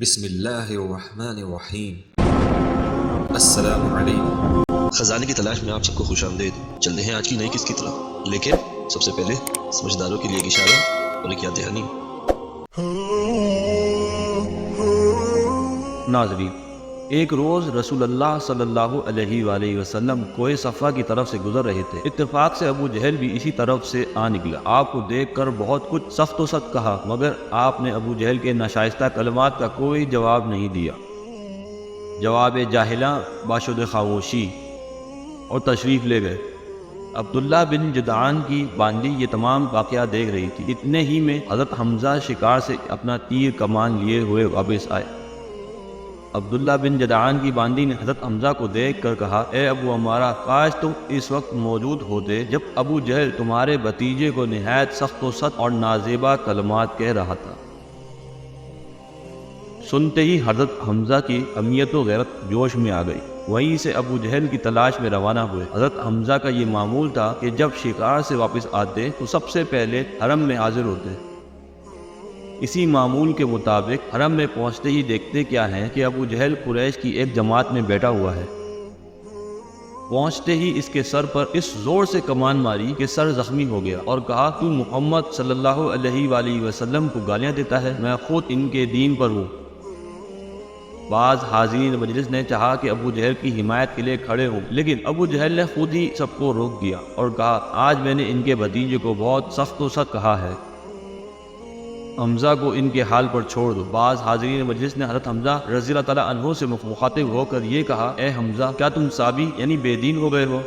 بسم اللہ الرحمن الرحیم۔ السلام علیکم۔ خزانے کی تلاش میں آپ سب کو خوش آمدید۔ چلتے ہیں آج کی نئی قسط کی طرف، لیکن سب سے پہلے سمجھداروں کے لیے ایک اشارہ اور ایک یاد دہانی۔ ناظرین، ایک روز رسول اللہ صلی اللہ علیہ وآلہ وسلم کوہ صفا کی طرف سے گزر رہے تھے۔ اتفاق سے ابو جہل بھی اسی طرف سے آ نکلا۔ آپ کو دیکھ کر بہت کچھ سخت و سخت کہا، مگر آپ نے ابو جہل کے ناشائستہ کلمات کا کوئی جواب نہیں دیا۔ جواب جاہلاں باشد خاموشی، اور تشریف لے گئے۔ عبداللہ بن جدعان کی باندی یہ تمام واقعات دیکھ رہی تھی۔ اتنے ہی میں حضرت حمزہ شکار سے اپنا تیر کمان لیے ہوئے واپس آئے۔ عبداللہ بن جدعان کی باندی نے حضرت حمزہ کو دیکھ کر کہا، اے ابو عمارہ، کاش تم اس وقت موجود ہوتے جب ابو جہل تمہارے بھتیجے کو نہایت سخت و سخت اور نازیبا کلمات کہہ رہا تھا۔ سنتے ہی حضرت حمزہ کی امیت و غیرت جوش میں آ گئی۔ وہیں سے ابو جہل کی تلاش میں روانہ ہوئے۔ حضرت حمزہ کا یہ معمول تھا کہ جب شکار سے واپس آتے تو سب سے پہلے حرم میں حاضر ہوتے۔ اسی معمول کے مطابق حرم میں پہنچتے ہی دیکھتے کیا ہیں کہ ابو جہل قریش کی ایک جماعت میں بیٹھا ہوا ہے۔ پہنچتے ہی اس کے سر پر اس زور سے کمان ماری کہ سر زخمی ہو گیا، اور کہا، تو محمد صلی اللہ علیہ وآلہ وسلم کو گالیاں دیتا ہے؟ میں خود ان کے دین پر ہوں۔ بعض حاضرین مجلس نے چاہا کہ ابو جہل کی حمایت کے لیے کھڑے ہوں، لیکن ابو جہل نے خود ہی سب کو روک دیا اور کہا، آج میں نے ان کے بھتیجے کو بہت سخت و سخت کہا ہے، حمزہ کو ان کے حال پر چھوڑ دو۔ بعض حاضرین مجلس نے حضرت حمزہ رضی اللہ تعالیٰ عنہ سے مخاطب ہو کر یہ کہا، اے حمزہ، کیا تم صابی یعنی بے دین ہو گئے ہو؟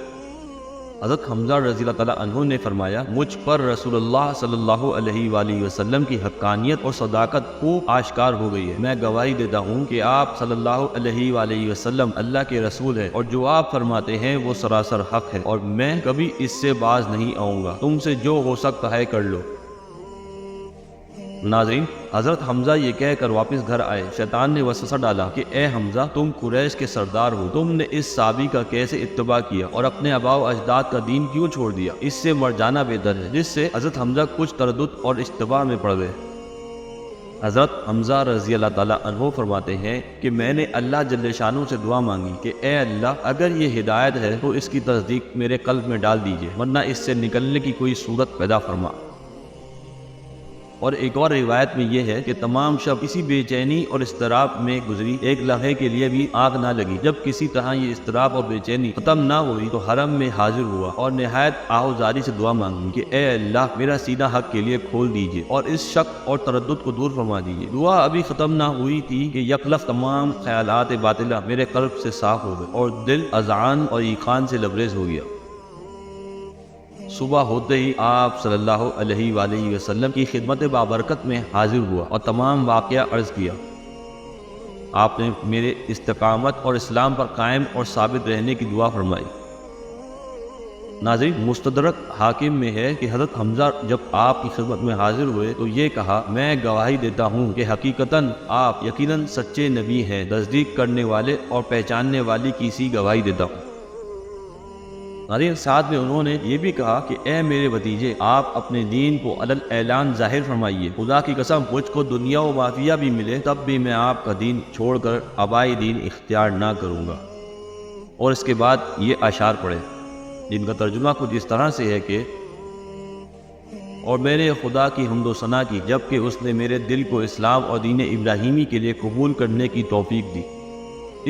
حضرت حمزہ رضی اللہ تعالیٰ عنہ نے فرمایا، مجھ پر رسول اللہ صلی اللہ علیہ وآلہ وسلم کی حقانیت اور صداقت خوب آشکار ہو گئی ہے۔ میں گواہی دیتا ہوں کہ آپ صلی اللہ علیہ وآلہ وسلم اللہ کے رسول ہیں، اور جو آپ فرماتے ہیں وہ سراسر حق ہے، اور میں کبھی اس سے باز نہیں آؤں گا۔ تم سے جو ہو سکتا ہے کر لو۔ ناظرین، حضرت حمزہ یہ کہہ کر واپس گھر آئے۔ شیطان نے وسوسہ ڈالا کہ اے حمزہ، تم قریش کے سردار ہو، تم نے اس صحابی کا کیسے اتباع کیا اور اپنے آباء و اجداد کا دین کیوں چھوڑ دیا؟ اس سے مر جانا بہتر ہے۔ جس سے حضرت حمزہ کچھ تردد اور اشتباہ میں پڑ گئے۔ حضرت حمزہ رضی اللہ تعالیٰ عنہ فرماتے ہیں کہ میں نے اللہ جل شانہ سے دعا مانگی کہ اے اللہ، اگر یہ ہدایت ہے تو اس کی تصدیق میرے قلب میں ڈال دیجئے، ورنہ اس سے نکلنے کی کوئی صورت پیدا فرما۔ اور ایک اور روایت میں یہ ہے کہ تمام شب اسی بے چینی اور اضطراب میں گزری، ایک لمحے کے لیے بھی آنکھ نہ لگی۔ جب کسی طرح یہ اضطراب اور بے چینی ختم نہ ہوئی تو حرم میں حاضر ہوا اور نہایت آہوزاری سے دعا مانگی کہ اے اللہ، میرا سینہ حق کے لیے کھول دیجئے اور اس شک اور تردد کو دور فرما دیجئے۔ دعا ابھی ختم نہ ہوئی تھی کہ یکلخت تمام خیالات باطلہ میرے قلب سے صاف ہو گئے اور دل اذعان اور ایقان سے لبریز ہو گیا۔ صبح ہوتے ہی آپ صلی اللہ علیہ وآلہ وسلم کی خدمت بابرکت میں حاضر ہوا اور تمام واقعہ عرض کیا۔ آپ نے میرے استقامت اور اسلام پر قائم اور ثابت رہنے کی دعا فرمائی۔ ناظرین، مستدرک حاکم میں ہے کہ حضرت حمزہ جب آپ کی خدمت میں حاضر ہوئے تو یہ کہا، میں گواہی دیتا ہوں کہ حقیقتاً آپ یقیناً سچے نبی ہیں، تصدیق کرنے والے اور پہچاننے والی کی سی گواہی دیتا ہوں۔ ناظرین، ساتھ میں انہوں نے یہ بھی کہا کہ اے میرے بھتیجے، آپ اپنے دین کو علل اعلان ظاہر فرمائیے۔ خدا کی قسم، مجھ کو دنیا و مافیہ بھی ملے تب بھی میں آپ کا دین چھوڑ کر آبائی دین اختیار نہ کروں گا۔ اور اس کے بعد یہ اشعار پڑھے جن کا ترجمہ کچھ اس طرح سے ہے کہ اور میں نے خدا کی حمد و ثنا کی جبکہ اس نے میرے دل کو اسلام اور دین ابراہیمی کے لیے قبول کرنے کی توفیق دی،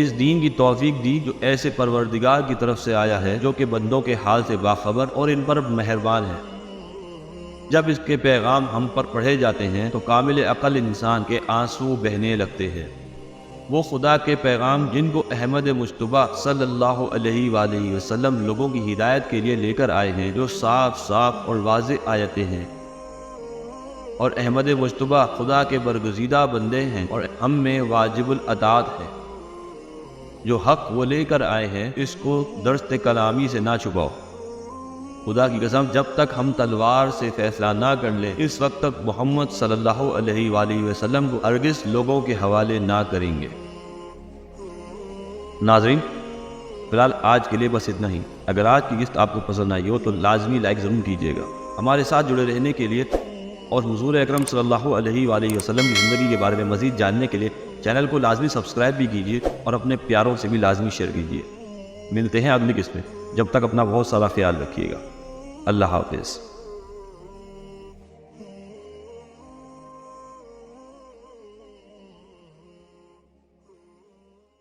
اس دین کی توفیق دی جو ایسے پروردگار کی طرف سے آیا ہے جو کہ بندوں کے حال سے باخبر اور ان پر مہربان ہے۔ جب اس کے پیغام ہم پر پڑھے جاتے ہیں تو کامل عقل انسان کے آنسو بہنے لگتے ہیں۔ وہ خدا کے پیغام جن کو احمد مجتبیٰ صلی اللہ علیہ وآلہ وسلم لوگوں کی ہدایت کے لیے لے کر آئے ہیں، جو صاف صاف اور واضح آیتیں ہیں، اور احمد مجتبیٰ خدا کے برگزیدہ بندے ہیں اور ہم میں واجب الاطاعت ہیں۔ جو حق وہ لے کر آئے ہیں اس کو درست کلامی سے نہ چھپاؤ۔ خدا کی قسم، جب تک ہم تلوار سے فیصلہ نہ کر لیں اس وقت تک محمد صلی اللہ علیہ وآلہ وسلم کو ہرگز لوگوں کے حوالے نہ کریں گے۔ ناظرین، فی الحال آج کے لیے بس اتنا ہی۔ اگر آج کی قسط آپ کو پسند آئی ہو تو لازمی لائک ضرور کیجیے گا۔ ہمارے ساتھ جڑے رہنے کے لیے اور حضور اکرم صلی اللہ علیہ وآلہ وسلم کی زندگی کے بارے میں مزید جاننے کے لیے چینل کو لازمی سبسکرائب بھی کیجیے اور اپنے پیاروں سے بھی لازمی شیئر کیجیے۔ ملتے ہیں اگلی قسط میں، جب تک اپنا بہت سارا خیال رکھیے گا۔ اللہ حافظ۔